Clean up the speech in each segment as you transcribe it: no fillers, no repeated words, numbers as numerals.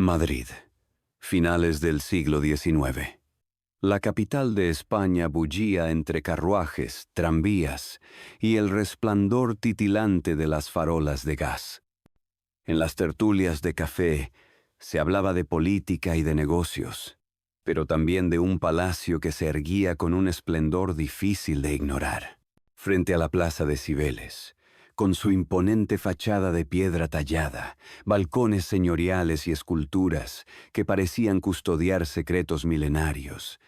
Madrid, finales del siglo XIX. La capital de España bullía entre carruajes, tranvías y el resplandor titilante de las farolas de gas. En las tertulias de café se hablaba de política y de negocios, pero también de un palacio que se erguía con un esplendor difícil de ignorar. Frente a la plaza de Cibeles, con su imponente fachada de piedra tallada, balcones señoriales y esculturas que parecían custodiar secretos milenarios,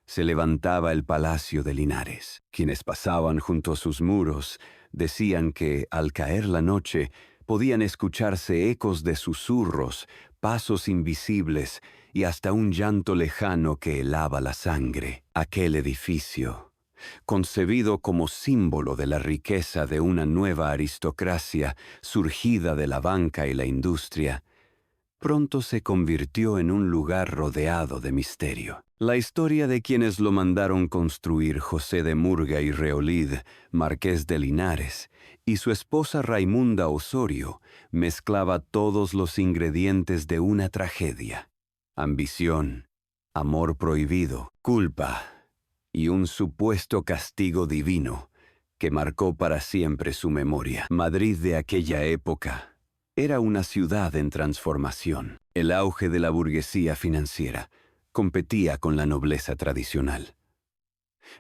se levantaba el Palacio de Linares. Quienes pasaban junto a sus muros decían que, al caer la noche, podían escucharse ecos de susurros, pasos invisibles y hasta un llanto lejano que helaba la sangre. Aquel edificio, concebido como símbolo de la riqueza de una nueva aristocracia surgida de la banca y la industria, pronto se convirtió en un lugar rodeado de misterio. La historia de quienes lo mandaron construir José de Murga y Reolid, marqués de Linares, y su esposa Raimunda Osorio, mezclaba todos los ingredientes de una tragedia: ambición, amor prohibido, culpa y un supuesto castigo divino que marcó para siempre su memoria. Madrid de aquella época era una ciudad en transformación. El auge de la burguesía financiera competía con la nobleza tradicional.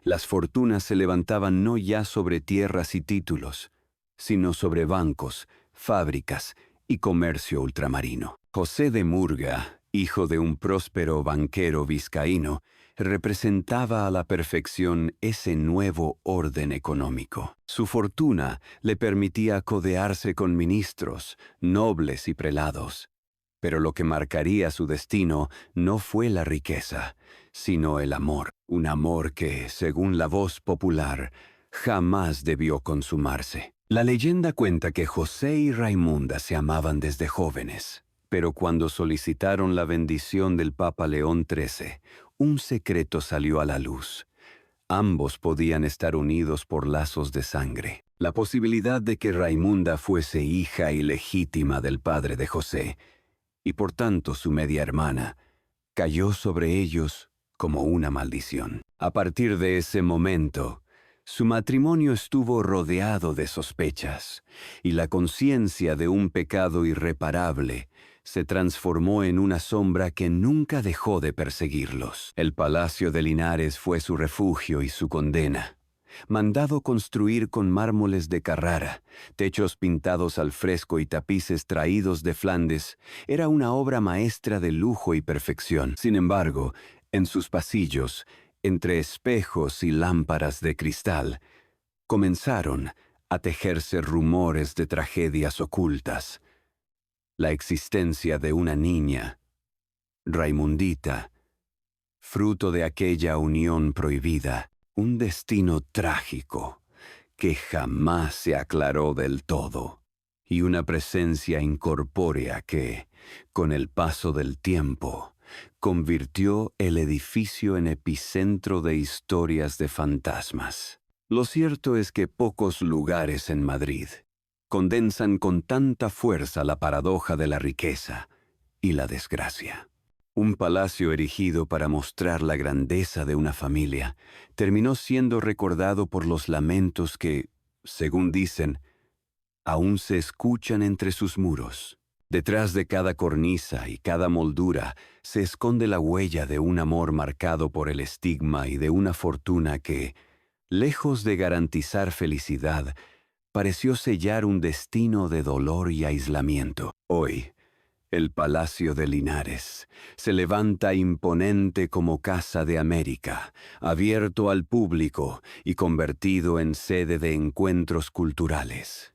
Las fortunas se levantaban no ya sobre tierras y títulos, sino sobre bancos, fábricas y comercio ultramarino. José de Murga, hijo de un próspero banquero vizcaíno, representaba a la perfección ese nuevo orden económico. Su fortuna le permitía codearse con ministros, nobles y prelados. Pero lo que marcaría su destino no fue la riqueza, sino el amor. Un amor que, según la voz popular, jamás debió consumarse. La leyenda cuenta que José y Raimunda se amaban desde jóvenes, pero cuando solicitaron la bendición del Papa León XIII, un secreto salió a la luz. Ambos podían estar unidos por lazos de sangre. La posibilidad de que Raimunda fuese hija ilegítima del padre de José, y por tanto su media hermana, cayó sobre ellos como una maldición. A partir de ese momento, su matrimonio estuvo rodeado de sospechas, y la conciencia de un pecado irreparable se transformó en una sombra que nunca dejó de perseguirlos. El Palacio de Linares fue su refugio y su condena. Mandado construir con mármoles de Carrara, techos pintados al fresco y tapices traídos de Flandes, era una obra maestra de lujo y perfección. Sin embargo, en sus pasillos, entre espejos y lámparas de cristal, comenzaron a tejerse rumores de tragedias ocultas. La existencia de una niña, Raimundita, fruto de aquella unión prohibida, un destino trágico que jamás se aclaró del todo, y una presencia incorpórea que, con el paso del tiempo, convirtió el edificio en epicentro de historias de fantasmas. Lo cierto es que pocos lugares en Madrid condensan con tanta fuerza la paradoja de la riqueza y la desgracia. Un palacio erigido para mostrar la grandeza de una familia terminó siendo recordado por los lamentos que, según dicen, aún se escuchan entre sus muros. Detrás de cada cornisa y cada moldura se esconde la huella de un amor marcado por el estigma y de una fortuna que, lejos de garantizar felicidad, pareció sellar un destino de dolor y aislamiento. Hoy, el Palacio de Linares se levanta imponente como Casa de América, abierto al público y convertido en sede de encuentros culturales.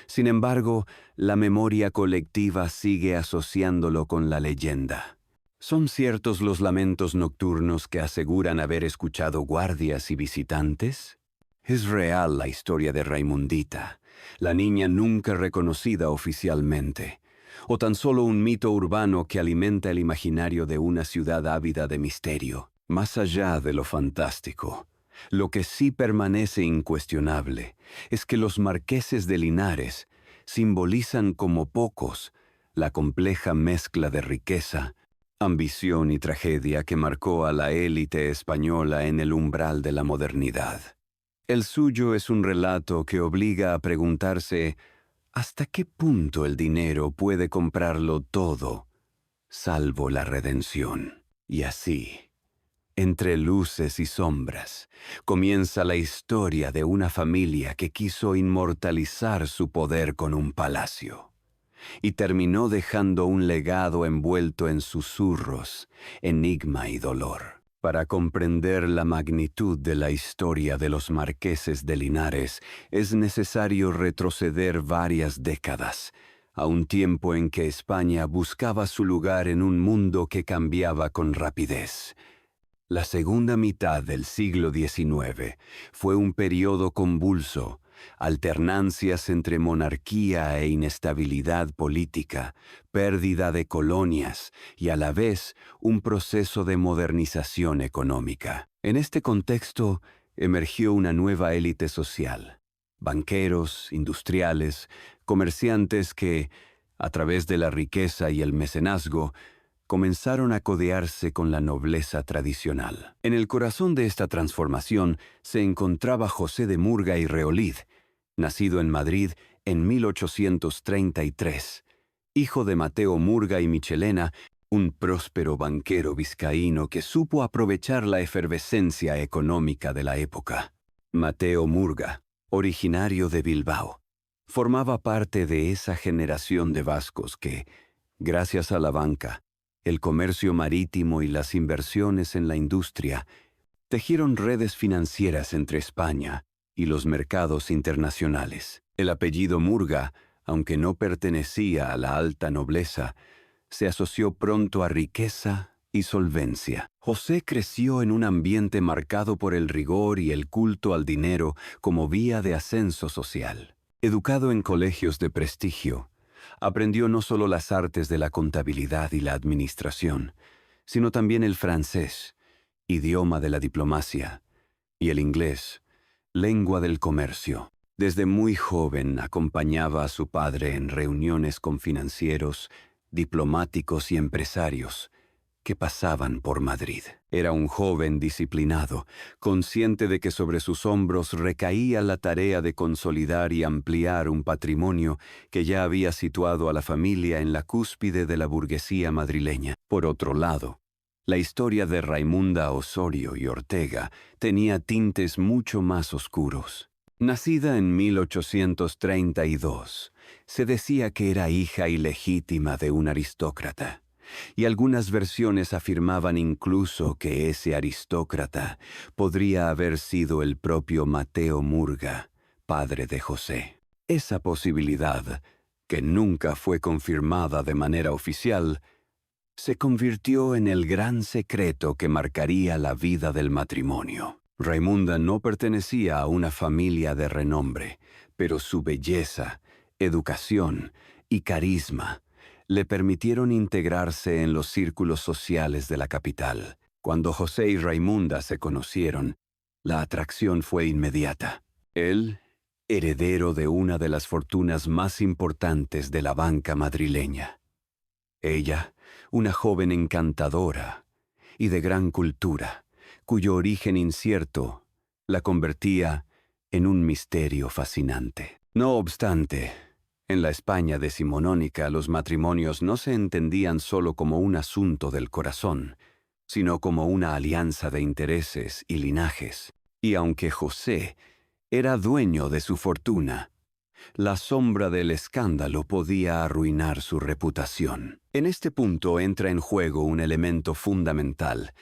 Sin embargo, la memoria colectiva sigue asociándolo con la leyenda. ¿Son ciertos los lamentos nocturnos que aseguran haber escuchado guardias y visitantes? ¿Es real la historia de Raimundita, la niña nunca reconocida oficialmente, o tan solo un mito urbano que alimenta el imaginario de una ciudad ávida de misterio? Más allá de lo fantástico, lo que sí permanece incuestionable es que los marqueses de Linares simbolizan como pocos la compleja mezcla de riqueza, ambición y tragedia que marcó a la élite española en el umbral de la modernidad. El suyo es un relato que obliga a preguntarse ¿hasta qué punto el dinero puede comprarlo todo, salvo la redención? Y así, entre luces y sombras, comienza la historia de una familia que quiso inmortalizar su poder con un palacio y terminó dejando un legado envuelto en susurros, enigma y dolor. Para comprender la magnitud de la historia de los marqueses de Linares, es necesario retroceder varias décadas, a un tiempo en que España buscaba su lugar en un mundo que cambiaba con rapidez. La segunda mitad del siglo XIX fue un periodo convulso, alternancias entre monarquía e inestabilidad política, pérdida de colonias y a la vez un proceso de modernización económica. En este contexto emergió una nueva élite social, banqueros, industriales, comerciantes que, a través de la riqueza y el mecenazgo, comenzaron a codearse con la nobleza tradicional. En el corazón de esta transformación se encontraba José de Murga y Reolid, nacido en Madrid en 1833, hijo de Mateo Murga y Michelena, un próspero banquero vizcaíno que supo aprovechar la efervescencia económica de la época. Mateo Murga, originario de Bilbao, formaba parte de esa generación de vascos que, gracias a la banca, el comercio marítimo y las inversiones en la industria tejieron redes financieras entre España y los mercados internacionales. El apellido Murga, aunque no pertenecía a la alta nobleza, se asoció pronto a riqueza y solvencia. José creció en un ambiente marcado por el rigor y el culto al dinero como vía de ascenso social. Educado en colegios de prestigio, aprendió no solo las artes de la contabilidad y la administración, sino también el francés, idioma de la diplomacia, y el inglés, lengua del comercio. Desde muy joven acompañaba a su padre en reuniones con financieros, diplomáticos y empresarios que pasaban por Madrid. Era un joven disciplinado, consciente de que sobre sus hombros recaía la tarea de consolidar y ampliar un patrimonio que ya había situado a la familia en la cúspide de la burguesía madrileña. Por otro lado, la historia de Raimunda Osorio y Ortega tenía tintes mucho más oscuros. Nacida en 1832, se decía que era hija ilegítima de un aristócrata, y algunas versiones afirmaban incluso que ese aristócrata podría haber sido el propio Mateo Murga, padre de José. Esa posibilidad, que nunca fue confirmada de manera oficial, se convirtió en el gran secreto que marcaría la vida del matrimonio. Raimunda no pertenecía a una familia de renombre, pero su belleza, educación y carisma le permitieron integrarse en los círculos sociales de la capital. Cuando José y Raimunda se conocieron, la atracción fue inmediata. Él, heredero de una de las fortunas más importantes de la banca madrileña. Ella, una joven encantadora y de gran cultura, cuyo origen incierto la convertía en un misterio fascinante. No obstante, en la España decimonónica los matrimonios no se entendían solo como un asunto del corazón, sino como una alianza de intereses y linajes. Y aunque José era dueño de su fortuna, la sombra del escándalo podía arruinar su reputación. En este punto entra en juego un elemento fundamental: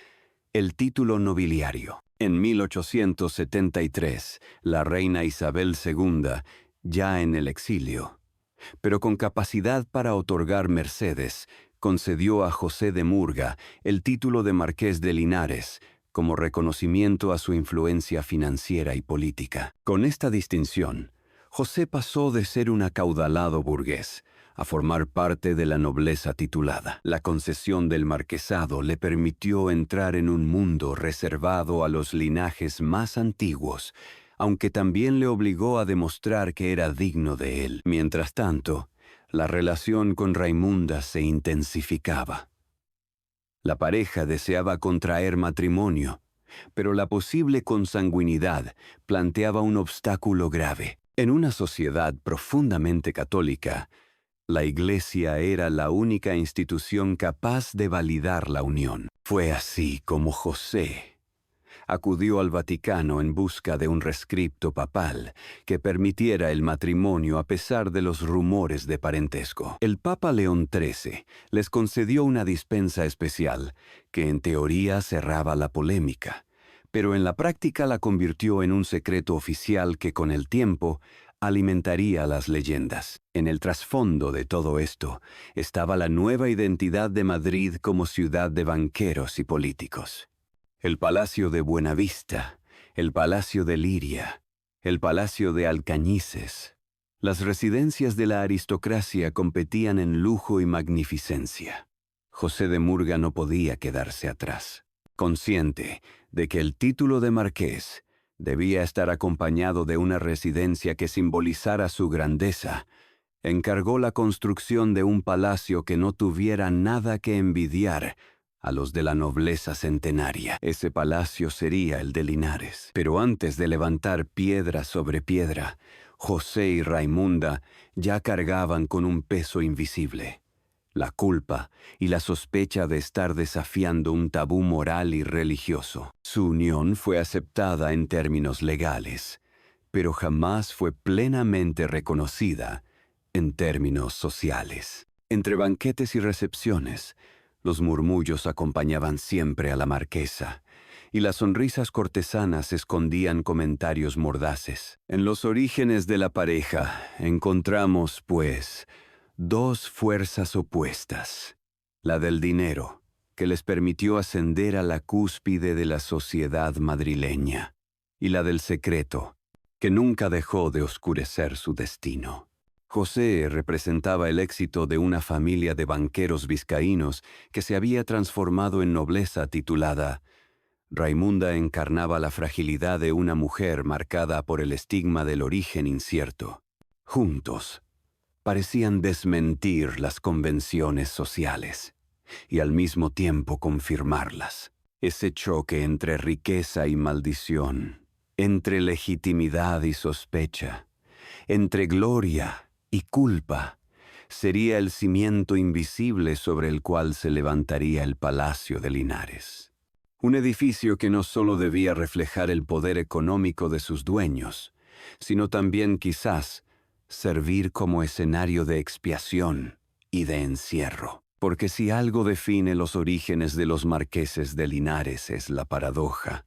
el título nobiliario. En 1873, la reina Isabel II, ya en el exilio, pero con capacidad para otorgar mercedes, concedió a José de Murga el título de Marqués de Linares, como reconocimiento a su influencia financiera y política. Con esta distinción, José pasó de ser un acaudalado burgués a formar parte de la nobleza titulada. La concesión del marquesado le permitió entrar en un mundo reservado a los linajes más antiguos, aunque también le obligó a demostrar que era digno de él. Mientras tanto, La relación con Raimunda se intensificaba. La pareja deseaba contraer matrimonio, pero la posible consanguinidad planteaba un obstáculo grave. En una sociedad profundamente católica, la Iglesia era la única institución capaz de validar la unión. Fue así como José acudió al Vaticano en busca de un rescripto papal que permitiera el matrimonio a pesar de los rumores de parentesco. El Papa León XIII les concedió una dispensa especial que en teoría cerraba la polémica, pero en la práctica la convirtió en un secreto oficial que con el tiempo alimentaría las leyendas. En el trasfondo de todo esto estaba la nueva identidad de Madrid como ciudad de banqueros y políticos. El Palacio de Buenavista, el Palacio de Liria, el Palacio de Alcañices. Las residencias de la aristocracia competían en lujo y magnificencia. José de Murga no podía quedarse atrás. Consciente de que el título de marqués debía estar acompañado de una residencia que simbolizara su grandeza, encargó la construcción de un palacio que no tuviera nada que envidiar a los de la nobleza centenaria. Ese palacio sería el de Linares. Pero antes de levantar piedra sobre piedra, José y Raimunda ya cargaban con un peso invisible: la culpa y la sospecha de estar desafiando un tabú moral y religioso. Su unión fue aceptada en términos legales, pero jamás fue plenamente reconocida en términos sociales. Entre banquetes y recepciones, los murmullos acompañaban siempre a la marquesa, y las sonrisas cortesanas escondían comentarios mordaces. En los orígenes de la pareja encontramos, pues, dos fuerzas opuestas: la del dinero, que les permitió ascender a la cúspide de la sociedad madrileña, y la del secreto, que nunca dejó de oscurecer su destino. José representaba el éxito de una familia de banqueros vizcaínos que se había transformado en nobleza titulada. Raimunda encarnaba la fragilidad de una mujer marcada por el estigma del origen incierto. Juntos, parecían desmentir las convenciones sociales y al mismo tiempo confirmarlas. Ese choque entre riqueza y maldición, entre legitimidad y sospecha, entre gloria y culpa, sería el cimiento invisible sobre el cual se levantaría el Palacio de Linares. Un edificio que no solo debía reflejar el poder económico de sus dueños, sino también quizás servir como escenario de expiación y de encierro. Porque si algo define los orígenes de los marqueses de Linares es la paradoja.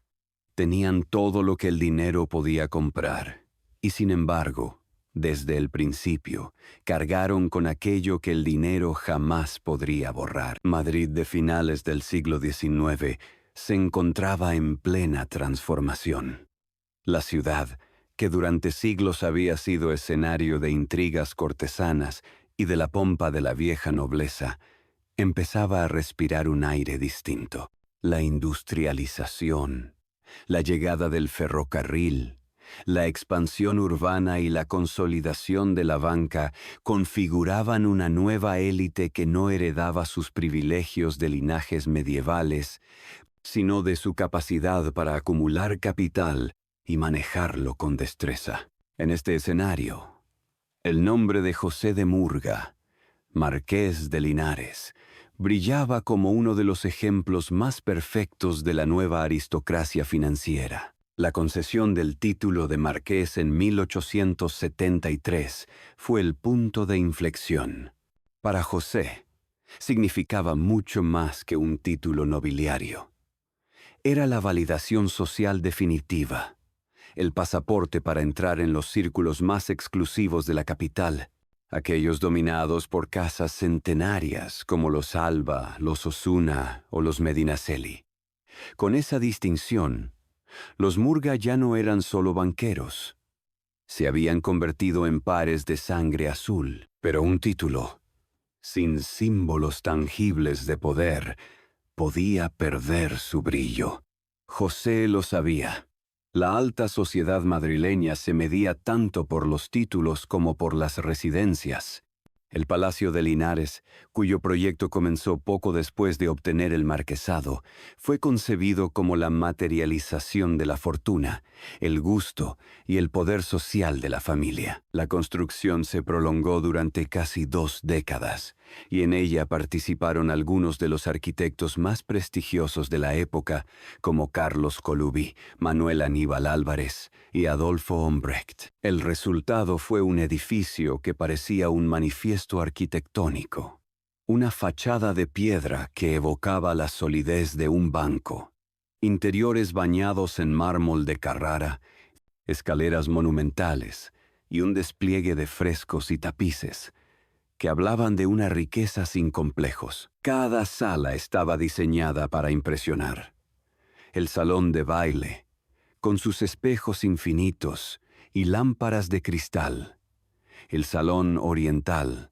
Tenían todo lo que el dinero podía comprar, y sin embargo, desde el principio, cargaron con aquello que el dinero jamás podría borrar. Madrid de finales del siglo XIX se encontraba en plena transformación. La ciudad, que durante siglos había sido escenario de intrigas cortesanas y de la pompa de la vieja nobleza, empezaba a respirar un aire distinto. La industrialización, la llegada del ferrocarril, la expansión urbana y la consolidación de la banca configuraban una nueva élite que no heredaba sus privilegios de linajes medievales, sino de su capacidad para acumular capital y manejarlo con destreza. En este escenario, el nombre de José de Murga, marqués de Linares, brillaba como uno de los ejemplos más perfectos de la nueva aristocracia financiera. La concesión del título de marqués en 1873 fue el punto de inflexión. Para José, significaba mucho más que un título nobiliario. Era la validación social definitiva, el pasaporte para entrar en los círculos más exclusivos de la capital, aquellos dominados por casas centenarias como los Alba, los Osuna o los Medinaceli. Con esa distinción, los Murga ya no eran solo banqueros. Se habían convertido en pares de sangre azul, pero un título, sin símbolos tangibles de poder, podía perder su brillo. José lo sabía. La alta sociedad madrileña se medía tanto por los títulos como por las residencias. El Palacio de Linares, cuyo proyecto comenzó poco después de obtener el marquesado, fue concebido como la materialización de la fortuna, el gusto y el poder social de la familia. La construcción se prolongó durante casi 2 décadas, y en ella participaron algunos de los arquitectos más prestigiosos de la época, como Carlos Colubi, Manuel Aníbal Álvarez y Adolfo Hombrecht. El resultado fue un edificio que parecía un manifiesto arquitectónico, una fachada de piedra que evocaba la solidez de un banco, interiores bañados en mármol de Carrara, escaleras monumentales y un despliegue de frescos y tapices que hablaban de una riqueza sin complejos. Cada sala estaba diseñada para impresionar. El salón de baile, con sus espejos infinitos y lámparas de cristal. El salón oriental,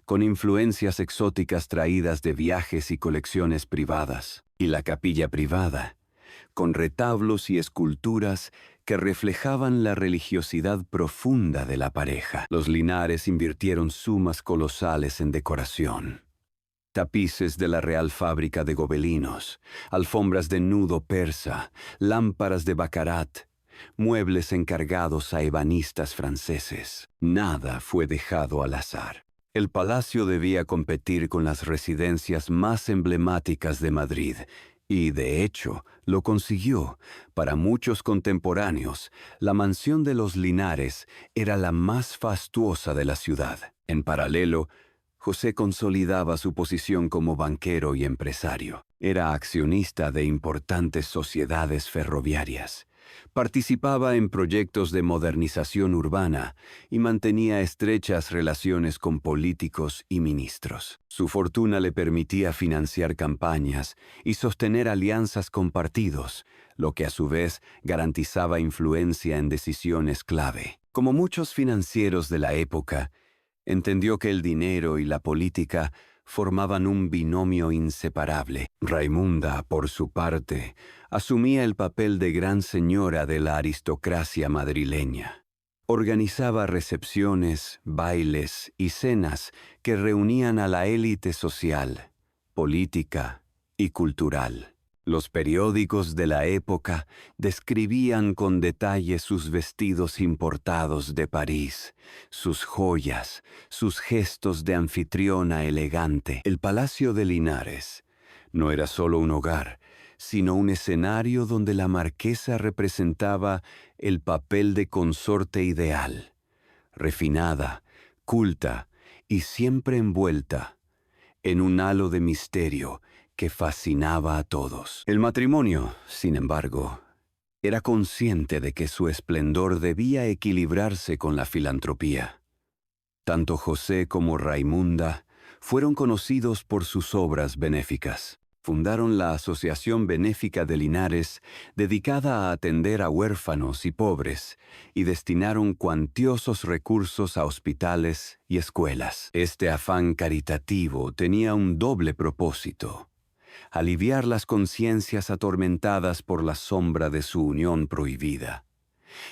con influencias exóticas traídas de viajes y colecciones privadas. Y la capilla privada, con retablos y esculturas que reflejaban la religiosidad profunda de la pareja. Los Linares invirtieron sumas colosales en decoración. Tapices de la Real Fábrica de Gobelinos, alfombras de nudo persa, lámparas de Baccarat, muebles encargados a ebanistas franceses. Nada fue dejado al azar. El palacio debía competir con las residencias más emblemáticas de Madrid, y, de hecho, lo consiguió. Para muchos contemporáneos, la mansión de los Linares era la más fastuosa de la ciudad. En paralelo, José consolidaba su posición como banquero y empresario. Era accionista de importantes sociedades ferroviarias. Participaba en proyectos de modernización urbana y mantenía estrechas relaciones con políticos y ministros. Su fortuna le permitía financiar campañas y sostener alianzas con partidos, lo que a su vez garantizaba influencia en decisiones clave. Como muchos financieros de la época, entendió que el dinero y la política formaban un binomio inseparable. Raimunda, por su parte, asumía el papel de gran señora de la aristocracia madrileña. Organizaba recepciones, bailes y cenas que reunían a la élite social, política y cultural. Los periódicos de la época describían con detalle sus vestidos importados de París, sus joyas, sus gestos de anfitriona elegante. El Palacio de Linares no era solo un hogar, sino un escenario donde la marquesa representaba el papel de consorte ideal, refinada, culta y siempre envuelta en un halo de misterio que fascinaba a todos. El matrimonio, sin embargo, era consciente de que su esplendor debía equilibrarse con la filantropía. Tanto José como Raimunda fueron conocidos por sus obras benéficas. Fundaron la Asociación Benéfica de Linares, dedicada a atender a huérfanos y pobres, y destinaron cuantiosos recursos a hospitales y escuelas. Este afán caritativo tenía un doble propósito: aliviar las conciencias atormentadas por la sombra de su unión prohibida,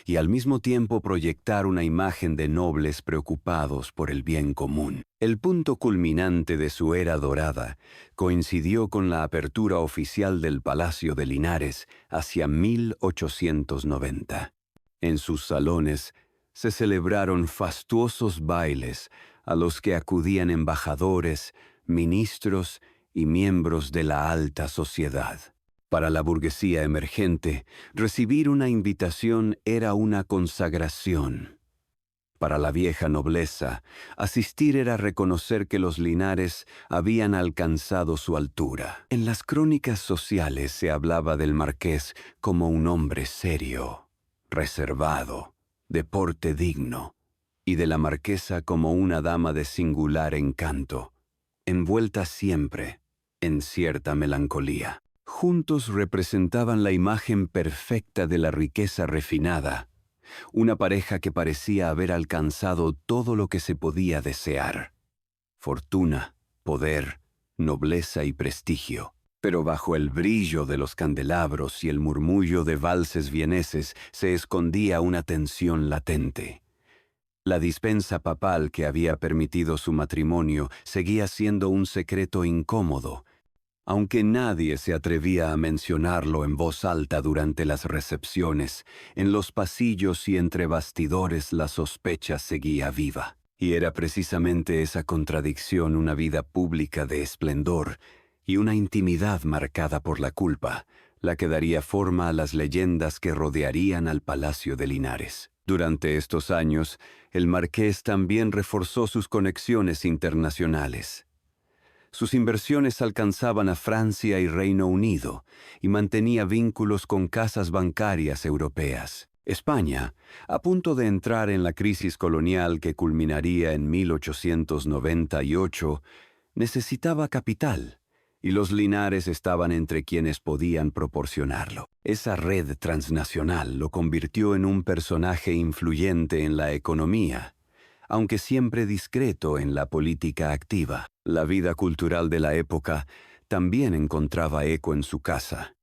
y al mismo tiempo proyectar una imagen de nobles preocupados por el bien común. El punto culminante de su era dorada coincidió con la apertura oficial del Palacio de Linares hacia 1890. En sus salones se celebraron fastuosos bailes a los que acudían embajadores, ministros y miembros de la alta sociedad. Para la burguesía emergente, recibir una invitación era una consagración. Para la vieja nobleza, asistir era reconocer que los Linares habían alcanzado su altura. En las crónicas sociales se hablaba del marqués como un hombre serio, reservado, de porte digno, y de la marquesa como una dama de singular encanto, envuelta siempre en cierta melancolía. Juntos representaban la imagen perfecta de la riqueza refinada, una pareja que parecía haber alcanzado todo lo que se podía desear: fortuna, poder, nobleza y prestigio. Pero bajo el brillo de los candelabros y el murmullo de valses vieneses se escondía una tensión latente. La dispensa papal que había permitido su matrimonio seguía siendo un secreto incómodo, aunque nadie se atrevía a mencionarlo en voz alta durante las recepciones. En los pasillos y entre bastidores la sospecha seguía viva. Y era precisamente esa contradicción, una vida pública de esplendor y una intimidad marcada por la culpa, la que daría forma a las leyendas que rodearían al Palacio de Linares. Durante estos años, el marqués también reforzó sus conexiones internacionales. Sus inversiones alcanzaban a Francia y Reino Unido y mantenía vínculos con casas bancarias europeas. España, a punto de entrar en la crisis colonial que culminaría en 1898, necesitaba capital, y los Linares estaban entre quienes podían proporcionarlo. Esa red transnacional lo convirtió en un personaje influyente en la economía, aunque siempre discreto en la política activa. La vida cultural de la época también encontraba eco en su casa.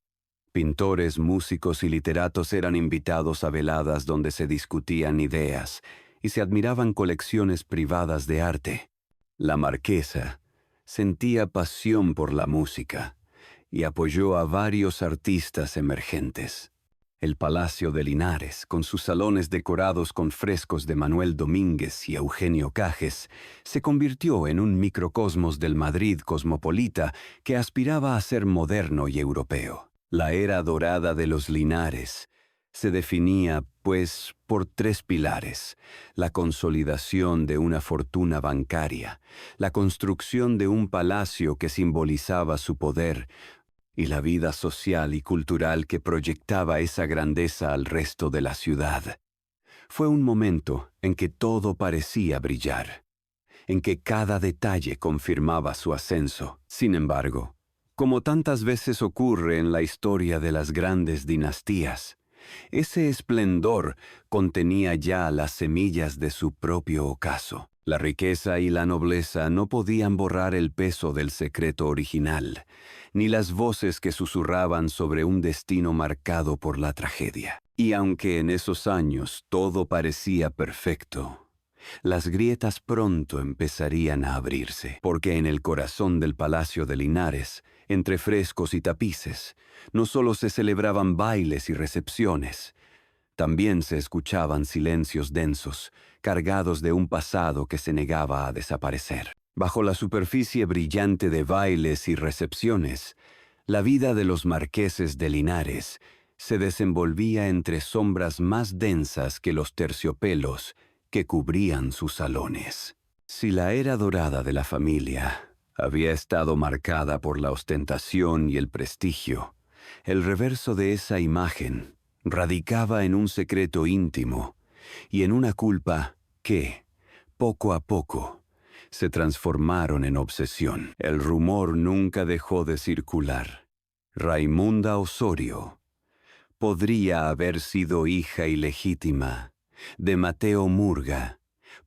Pintores, músicos y literatos eran invitados a veladas donde se discutían ideas y se admiraban colecciones privadas de arte. La marquesa sentía pasión por la música y apoyó a varios artistas emergentes. El Palacio de Linares, con sus salones decorados con frescos de Manuel Domínguez y Eugenio Cajes, se convirtió en un microcosmos del Madrid cosmopolita que aspiraba a ser moderno y europeo. La era dorada de los Linares se definía, pues, por tres pilares: la consolidación de una fortuna bancaria, la construcción de un palacio que simbolizaba su poder, y la vida social y cultural que proyectaba esa grandeza al resto de la ciudad. Fue un momento en que todo parecía brillar, en que cada detalle confirmaba su ascenso. Sin embargo, como tantas veces ocurre en la historia de las grandes dinastías, ese esplendor contenía ya las semillas de su propio ocaso. La riqueza y la nobleza no podían borrar el peso del secreto original, ni las voces que susurraban sobre un destino marcado por la tragedia. Y aunque en esos años todo parecía perfecto, las grietas pronto empezarían a abrirse, porque en el corazón del Palacio de Linares, entre frescos y tapices, no solo se celebraban bailes y recepciones, también se escuchaban silencios densos, cargados de un pasado que se negaba a desaparecer. Bajo la superficie brillante de bailes y recepciones, la vida de los marqueses de Linares se desenvolvía entre sombras más densas que los terciopelos que cubrían sus salones. Si la era dorada de la familia había estado marcada por la ostentación y el prestigio, el reverso de esa imagen radicaba en un secreto íntimo y en una culpa que, poco a poco, se transformaron en obsesión. El rumor nunca dejó de circular. Raimunda Osorio podría haber sido hija ilegítima de Mateo Murga,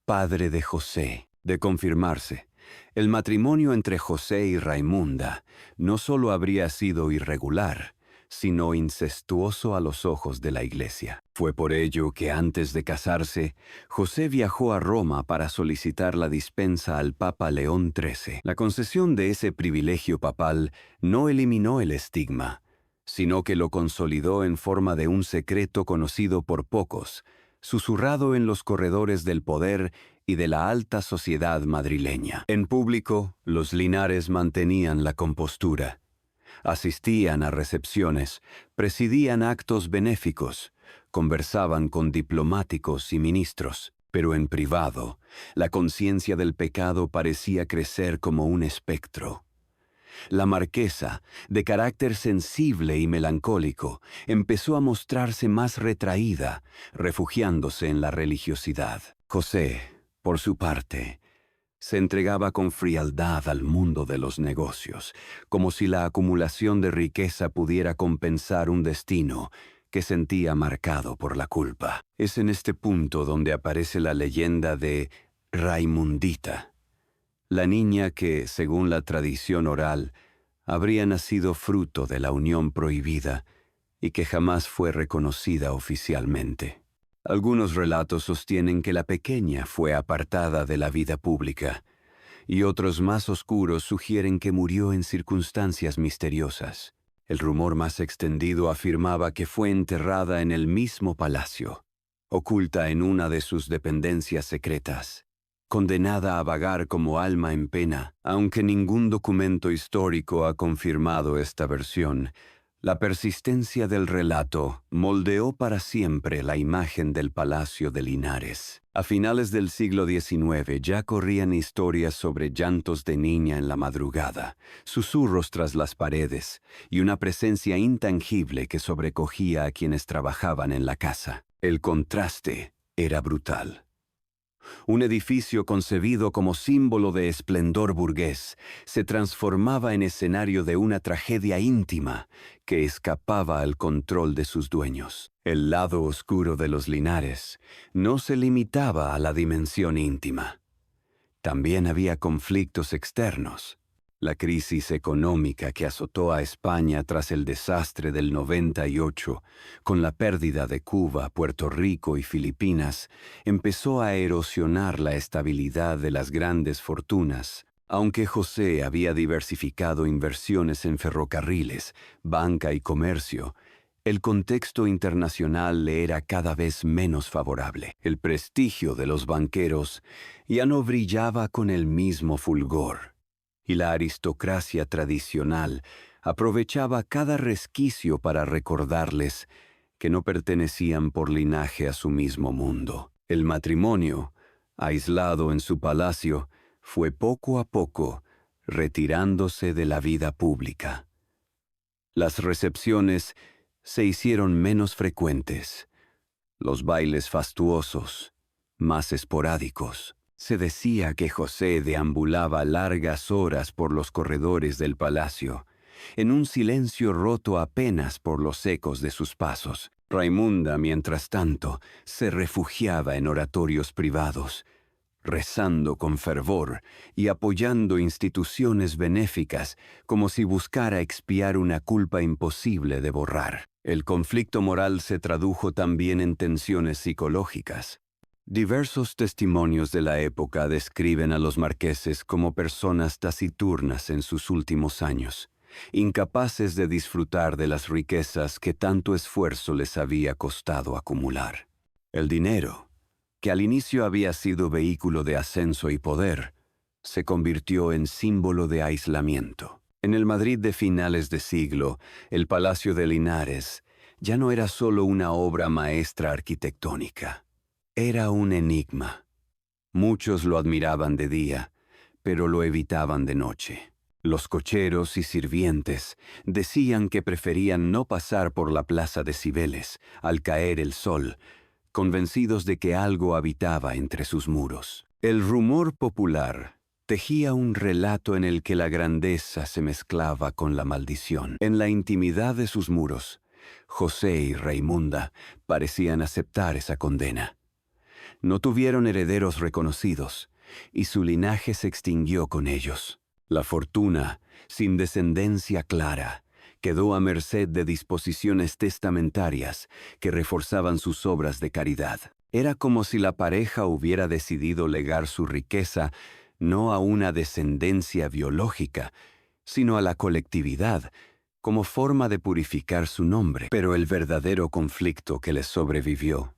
padre de José. De confirmarse, el matrimonio entre José y Raimunda no solo habría sido irregular, sino incestuoso a los ojos de la Iglesia. Fue por ello que antes de casarse, José viajó a Roma para solicitar la dispensa al Papa León XIII. La concesión de ese privilegio papal no eliminó el estigma, sino que lo consolidó en forma de un secreto conocido por pocos, susurrado en los corredores del poder y de la alta sociedad madrileña. En público, los Linares mantenían la compostura. Asistían a recepciones, presidían actos benéficos, conversaban con diplomáticos y ministros, pero en privado, la conciencia del pecado parecía crecer como un espectro. La marquesa, de carácter sensible y melancólico, empezó a mostrarse más retraída, refugiándose en la religiosidad. José, por su parte, se entregaba con frialdad al mundo de los negocios, como si la acumulación de riqueza pudiera compensar un destino que sentía marcado por la culpa. Es en este punto donde aparece la leyenda de Raimundita, la niña que, según la tradición oral, habría nacido fruto de la unión prohibida y que jamás fue reconocida oficialmente. Algunos relatos sostienen que la pequeña fue apartada de la vida pública, y otros más oscuros sugieren que murió en circunstancias misteriosas. El rumor más extendido afirmaba que fue enterrada en el mismo palacio, oculta en una de sus dependencias secretas, condenada a vagar como alma en pena. Aunque ningún documento histórico ha confirmado esta versión, la persistencia del relato moldeó para siempre la imagen del Palacio de Linares. A finales del siglo XIX ya corrían historias sobre llantos de niña en la madrugada, susurros tras las paredes y una presencia intangible que sobrecogía a quienes trabajaban en la casa. El contraste era brutal. Un edificio concebido como símbolo de esplendor burgués se transformaba en escenario de una tragedia íntima que escapaba al control de sus dueños. El lado oscuro de los Linares no se limitaba a la dimensión íntima. También había conflictos externos. La crisis económica que azotó a España tras el desastre del 98, con la pérdida de Cuba, Puerto Rico y Filipinas, empezó a erosionar la estabilidad de las grandes fortunas. Aunque José había diversificado inversiones en ferrocarriles, banca y comercio, el contexto internacional le era cada vez menos favorable. El prestigio de los banqueros ya no brillaba con el mismo fulgor, y la aristocracia tradicional aprovechaba cada resquicio para recordarles que no pertenecían por linaje a su mismo mundo. El matrimonio, aislado en su palacio, fue poco a poco retirándose de la vida pública. Las recepciones se hicieron menos frecuentes, los bailes fastuosos, más esporádicos. Se decía que José deambulaba largas horas por los corredores del palacio, en un silencio roto apenas por los ecos de sus pasos. Raimunda, mientras tanto, se refugiaba en oratorios privados, rezando con fervor y apoyando instituciones benéficas como si buscara expiar una culpa imposible de borrar. El conflicto moral se tradujo también en tensiones psicológicas. Diversos testimonios de la época describen a los marqueses como personas taciturnas en sus últimos años, incapaces de disfrutar de las riquezas que tanto esfuerzo les había costado acumular. El dinero, que al inicio había sido vehículo de ascenso y poder, se convirtió en símbolo de aislamiento. En el Madrid de finales de siglo, el Palacio de Linares ya no era solo una obra maestra arquitectónica. Era un enigma. Muchos lo admiraban de día, pero lo evitaban de noche. Los cocheros y sirvientes decían que preferían no pasar por la plaza de Cibeles al caer el sol, convencidos de que algo habitaba entre sus muros. El rumor popular tejía un relato en el que la grandeza se mezclaba con la maldición. En la intimidad de sus muros, José y Raimunda parecían aceptar esa condena. No tuvieron herederos reconocidos, y su linaje se extinguió con ellos. La fortuna, sin descendencia clara, quedó a merced de disposiciones testamentarias que reforzaban sus obras de caridad. Era como si la pareja hubiera decidido legar su riqueza no a una descendencia biológica, sino a la colectividad, como forma de purificar su nombre. Pero el verdadero conflicto que les sobrevivió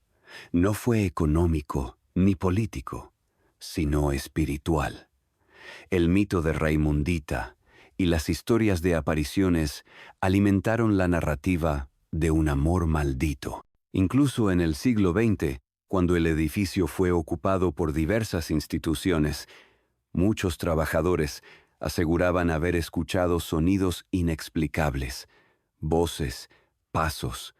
no fue económico ni político, sino espiritual. El mito de Raimundita y las historias de apariciones alimentaron la narrativa de un amor maldito. Incluso en el siglo XX, cuando el edificio fue ocupado por diversas instituciones, muchos trabajadores aseguraban haber escuchado sonidos inexplicables, voces, pasos,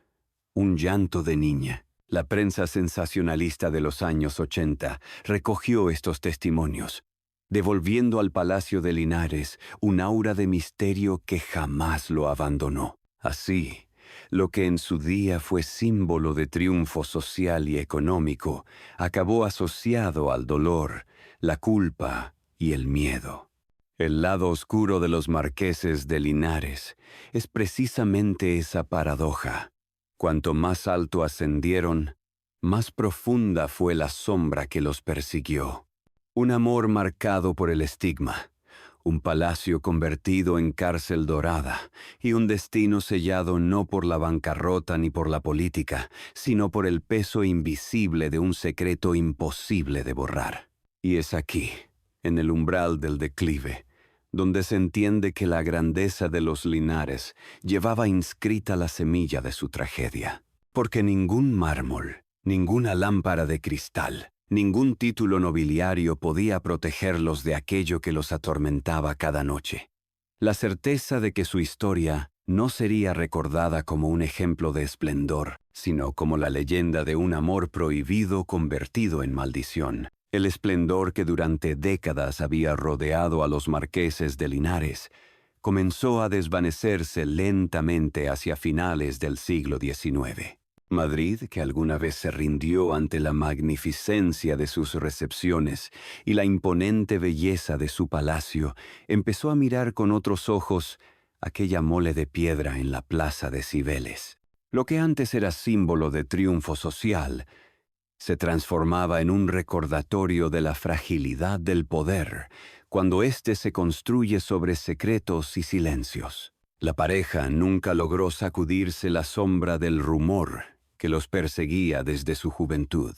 un llanto de niña. La prensa sensacionalista de los años 80 recogió estos testimonios, devolviendo al Palacio de Linares un aura de misterio que jamás lo abandonó. Así, lo que en su día fue símbolo de triunfo social y económico, acabó asociado al dolor, la culpa y el miedo. El lado oscuro de los marqueses de Linares es precisamente esa paradoja. Cuanto más alto ascendieron, más profunda fue la sombra que los persiguió. Un amor marcado por el estigma, un palacio convertido en cárcel dorada y un destino sellado no por la bancarrota ni por la política, sino por el peso invisible de un secreto imposible de borrar. Y es aquí, en el umbral del declive, donde se entiende que la grandeza de los Linares llevaba inscrita la semilla de su tragedia. Porque ningún mármol, ninguna lámpara de cristal, ningún título nobiliario podía protegerlos de aquello que los atormentaba cada noche. La certeza de que su historia no sería recordada como un ejemplo de esplendor, sino como la leyenda de un amor prohibido convertido en maldición. El esplendor que durante décadas había rodeado a los marqueses de Linares comenzó a desvanecerse lentamente hacia finales del siglo XIX. Madrid, que alguna vez se rindió ante la magnificencia de sus recepciones y la imponente belleza de su palacio, empezó a mirar con otros ojos aquella mole de piedra en la plaza de Cibeles. Lo que antes era símbolo de triunfo social, se transformaba en un recordatorio de la fragilidad del poder cuando éste se construye sobre secretos y silencios. La pareja nunca logró sacudirse la sombra del rumor que los perseguía desde su juventud.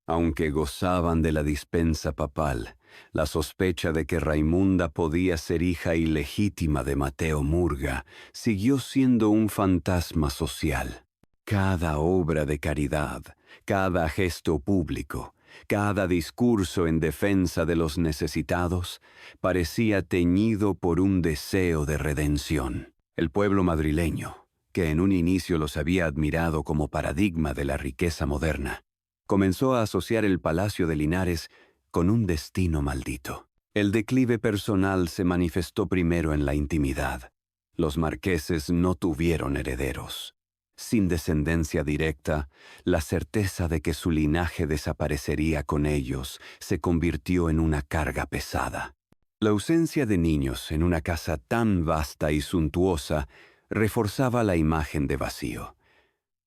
Aunque gozaban de la dispensa papal, la sospecha de que Raimunda podía ser hija ilegítima de Mateo Murga siguió siendo un fantasma social. Cada obra de caridad, cada gesto público, cada discurso en defensa de los necesitados parecía teñido por un deseo de redención. El pueblo madrileño, que en un inicio los había admirado como paradigma de la riqueza moderna, comenzó a asociar el Palacio de Linares con un destino maldito. El declive personal se manifestó primero en la intimidad. Los marqueses no tuvieron herederos. Sin descendencia directa, la certeza de que su linaje desaparecería con ellos se convirtió en una carga pesada. La ausencia de niños en una casa tan vasta y suntuosa reforzaba la imagen de vacío.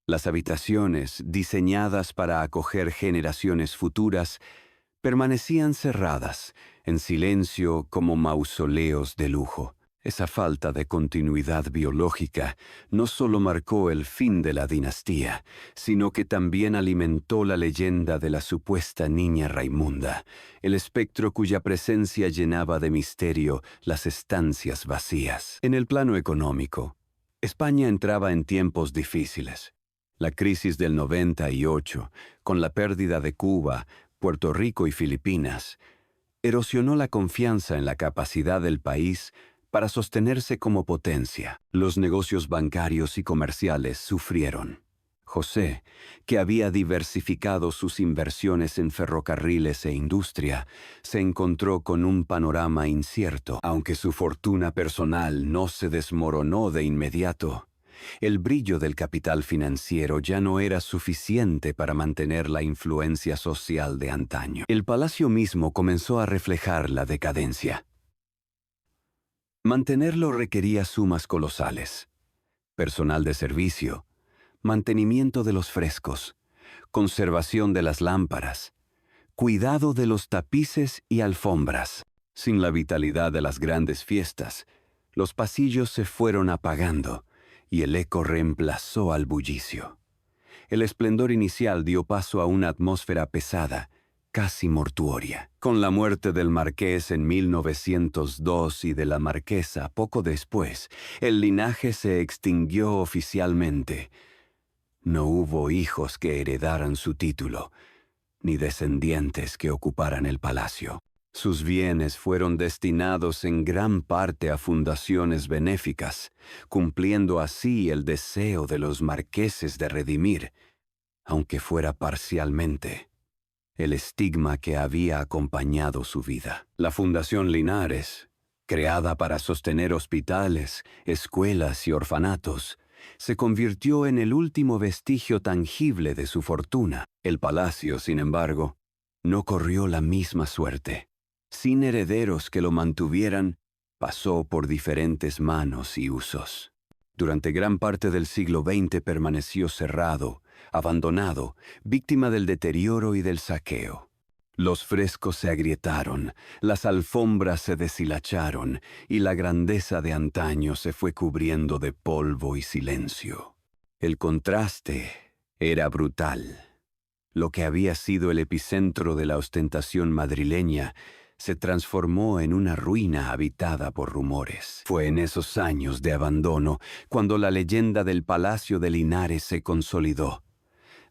Las habitaciones, diseñadas para acoger generaciones futuras, permanecían cerradas, en silencio como mausoleos de lujo. Esa falta de continuidad biológica no solo marcó el fin de la dinastía, sino que también alimentó la leyenda de la supuesta niña Raimunda, el espectro cuya presencia llenaba de misterio las estancias vacías. En el plano económico, España entraba en tiempos difíciles. La crisis del 98, con la pérdida de Cuba, Puerto Rico y Filipinas, erosionó la confianza en la capacidad del país para sostenerse como potencia. Los negocios bancarios y comerciales sufrieron. José, que había diversificado sus inversiones en ferrocarriles e industria, se encontró con un panorama incierto. Aunque su fortuna personal no se desmoronó de inmediato, el brillo del capital financiero ya no era suficiente para mantener la influencia social de antaño. El palacio mismo comenzó a reflejar la decadencia. Mantenerlo requería sumas colosales: personal de servicio, mantenimiento de los frescos, conservación de las lámparas, cuidado de los tapices y alfombras. Sin la vitalidad de las grandes fiestas, los pasillos se fueron apagando y el eco reemplazó al bullicio. El esplendor inicial dio paso a una atmósfera pesada, casi mortuoria. Con la muerte del marqués en 1902 y de la marquesa poco después, el linaje se extinguió oficialmente. No hubo hijos que heredaran su título, ni descendientes que ocuparan el palacio. Sus bienes fueron destinados en gran parte a fundaciones benéficas, cumpliendo así el deseo de los marqueses de redimir, aunque fuera parcialmente, el estigma que había acompañado su vida. La Fundación Linares, creada para sostener hospitales, escuelas y orfanatos, se convirtió en el último vestigio tangible de su fortuna. El palacio, sin embargo, no corrió la misma suerte. Sin herederos que lo mantuvieran, pasó por diferentes manos y usos. Durante gran parte del siglo XX permaneció cerrado, abandonado, víctima del deterioro y del saqueo. Los frescos se agrietaron, las alfombras se deshilacharon y la grandeza de antaño se fue cubriendo de polvo y silencio. El contraste era brutal. Lo que había sido el epicentro de la ostentación madrileña se transformó en una ruina habitada por rumores. Fue en esos años de abandono cuando la leyenda del Palacio de Linares se consolidó.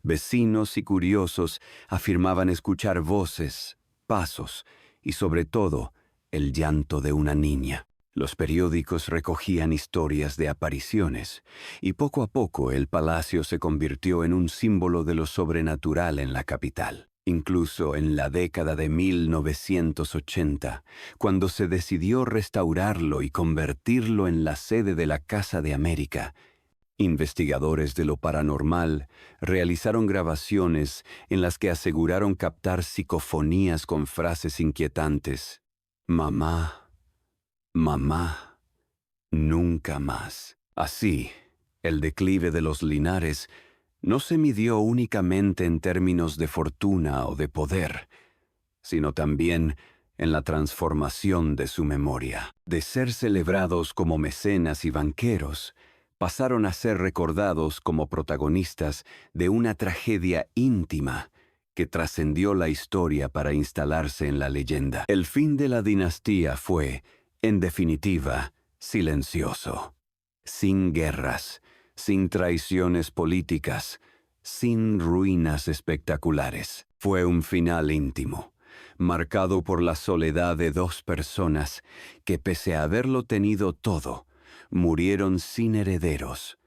Vecinos y curiosos afirmaban escuchar voces, pasos y, sobre todo, el llanto de una niña. Los periódicos recogían historias de apariciones, y poco a poco el palacio se convirtió en un símbolo de lo sobrenatural en la capital. Incluso en la década de 1980, cuando se decidió restaurarlo y convertirlo en la sede de la Casa de América, investigadores de lo paranormal realizaron grabaciones en las que aseguraron captar psicofonías con frases inquietantes. Mamá, mamá, nunca más. Así, el declive de los Linares no se midió únicamente en términos de fortuna o de poder, sino también en la transformación de su memoria. De ser celebrados como mecenas y banqueros, pasaron a ser recordados como protagonistas de una tragedia íntima que trascendió la historia para instalarse en la leyenda. El fin de la dinastía fue, en definitiva, silencioso. Sin guerras, sin traiciones políticas, sin ruinas espectaculares. Fue un final íntimo, marcado por la soledad de dos personas que, pese a haberlo tenido todo, murieron sin herederos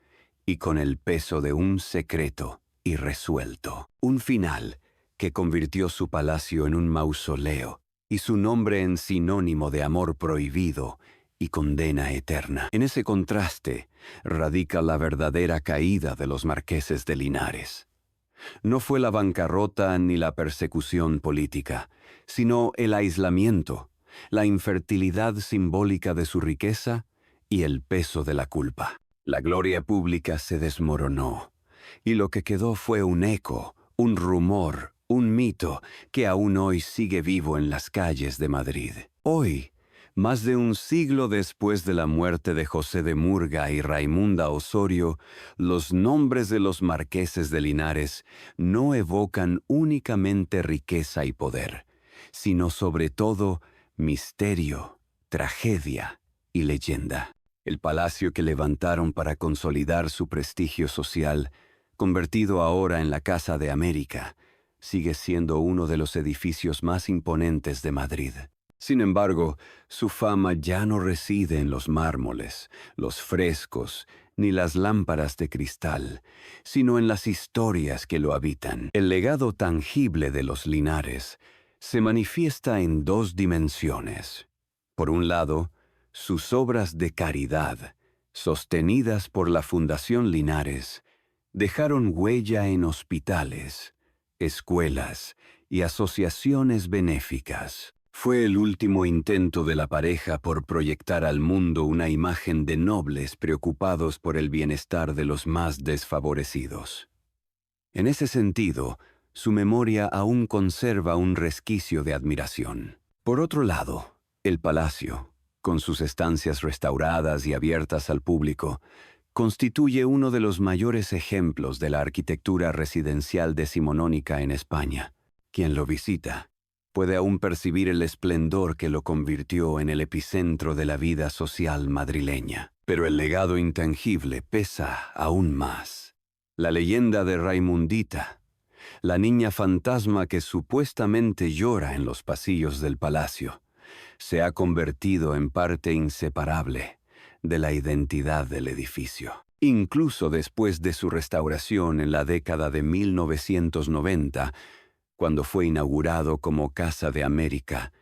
y con el peso de un secreto irresuelto. Un final que convirtió su palacio en un mausoleo y su nombre en sinónimo de amor prohibido y condena eterna. En ese contraste radica la verdadera caída de los marqueses de Linares. No fue la bancarrota ni la persecución política, sino el aislamiento, la infertilidad simbólica de su riqueza y el peso de la culpa. La gloria pública se desmoronó, y lo que quedó fue un eco, un rumor, un mito que aún hoy sigue vivo en las calles de Madrid. Hoy, más de un siglo después de la muerte de José de Murga y Raimunda Osorio, los nombres de los marqueses de Linares no evocan únicamente riqueza y poder, sino sobre todo misterio, tragedia y leyenda. El palacio que levantaron para consolidar su prestigio social, convertido ahora en la Casa de América, sigue siendo uno de los edificios más imponentes de Madrid. Sin embargo, su fama ya no reside en los mármoles, los frescos, ni las lámparas de cristal, sino en las historias que lo habitan. El legado tangible de los Linares se manifiesta en dos dimensiones. Por un lado, sus obras de caridad, sostenidas por la Fundación Linares, dejaron huella en hospitales, escuelas y asociaciones benéficas. Fue el último intento de la pareja por proyectar al mundo una imagen de nobles preocupados por el bienestar de los más desfavorecidos. En ese sentido, su memoria aún conserva un resquicio de admiración. Por otro lado, el palacio, con sus estancias restauradas y abiertas al público, constituye uno de los mayores ejemplos de la arquitectura residencial decimonónica en España. Quien lo visita puede aún percibir el esplendor que lo convirtió en el epicentro de la vida social madrileña. Pero el legado intangible pesa aún más. La leyenda de Raimundita, la niña fantasma que supuestamente llora en los pasillos del palacio, se ha convertido en parte inseparable de la identidad del edificio. Incluso después de su restauración en la década de 1990, cuando fue inaugurado como Casa de América,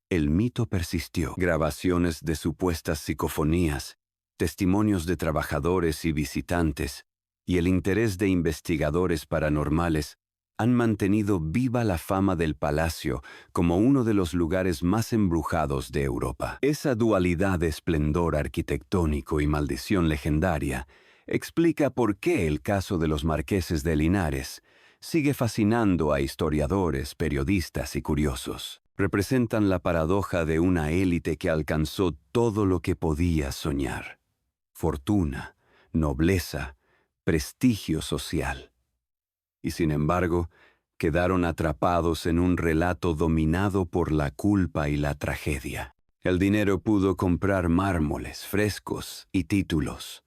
el mito persistió. Grabaciones de supuestas psicofonías, testimonios de trabajadores y visitantes, y el interés de investigadores paranormales han mantenido viva la fama del palacio como uno de los lugares más embrujados de Europa. Esa dualidad de esplendor arquitectónico y maldición legendaria explica por qué el caso de los marqueses de Linares sigue fascinando a historiadores, periodistas y curiosos. Representan la paradoja de una élite que alcanzó todo lo que podía soñar: fortuna, nobleza, prestigio social. Y sin embargo, quedaron atrapados en un relato dominado por la culpa y la tragedia. El dinero pudo comprar mármoles, frescos y títulos,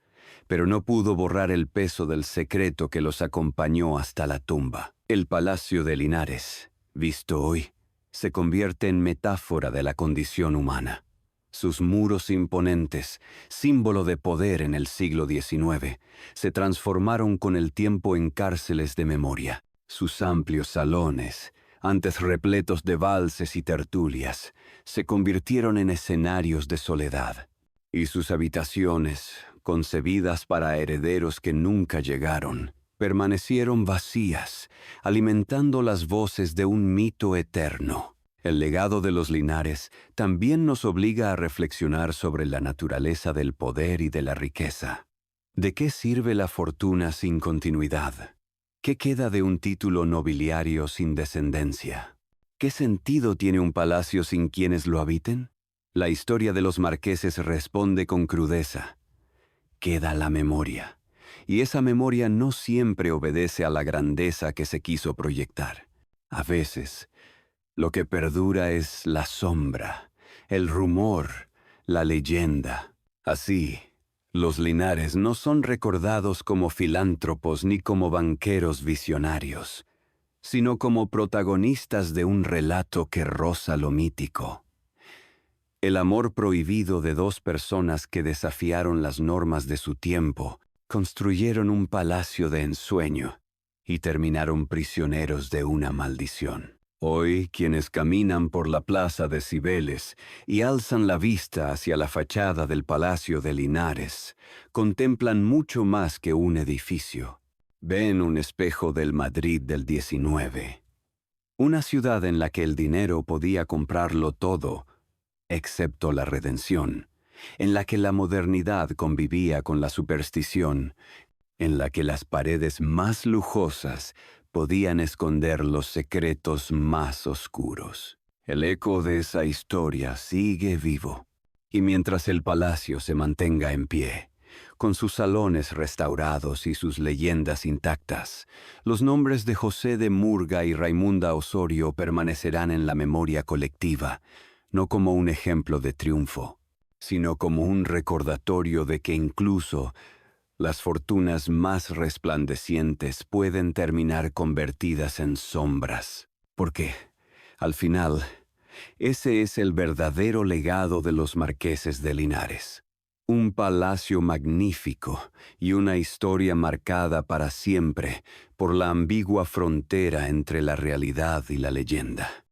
pero no pudo borrar el peso del secreto que los acompañó hasta la tumba. El Palacio de Linares, visto hoy, se convierte en metáfora de la condición humana. Sus muros imponentes, símbolo de poder en el siglo XIX, se transformaron con el tiempo en cárceles de memoria. Sus amplios salones, antes repletos de valses y tertulias, se convirtieron en escenarios de soledad. Y sus habitaciones, concebidas para herederos que nunca llegaron, permanecieron vacías, alimentando las voces de un mito eterno. El legado de los Linares también nos obliga a reflexionar sobre la naturaleza del poder y de la riqueza. ¿De qué sirve la fortuna sin continuidad? ¿Qué queda de un título nobiliario sin descendencia? ¿Qué sentido tiene un palacio sin quienes lo habiten? La historia de los marqueses responde con crudeza: queda la memoria, y esa memoria no siempre obedece a la grandeza que se quiso proyectar. A veces, lo que perdura es la sombra, el rumor, la leyenda. Así, los Linares no son recordados como filántropos ni como banqueros visionarios, sino como protagonistas de un relato que roza lo mítico. El amor prohibido de dos personas que desafiaron las normas de su tiempo, construyeron un palacio de ensueño y terminaron prisioneros de una maldición. Hoy, quienes caminan por la plaza de Cibeles y alzan la vista hacia la fachada del Palacio de Linares, contemplan mucho más que un edificio. Ven un espejo del Madrid del XIX, una ciudad en la que el dinero podía comprarlo todo, excepto la redención, en la que la modernidad convivía con la superstición, en la que las paredes más lujosas podían esconder los secretos más oscuros. El eco de esa historia sigue vivo, y mientras el palacio se mantenga en pie, con sus salones restaurados y sus leyendas intactas, los nombres de José de Murga y Raimunda Osorio permanecerán en la memoria colectiva, no como un ejemplo de triunfo, sino como un recordatorio de que incluso las fortunas más resplandecientes pueden terminar convertidas en sombras, porque, al final, ese es el verdadero legado de los marqueses de Linares. Un palacio magnífico y una historia marcada para siempre por la ambigua frontera entre la realidad y la leyenda.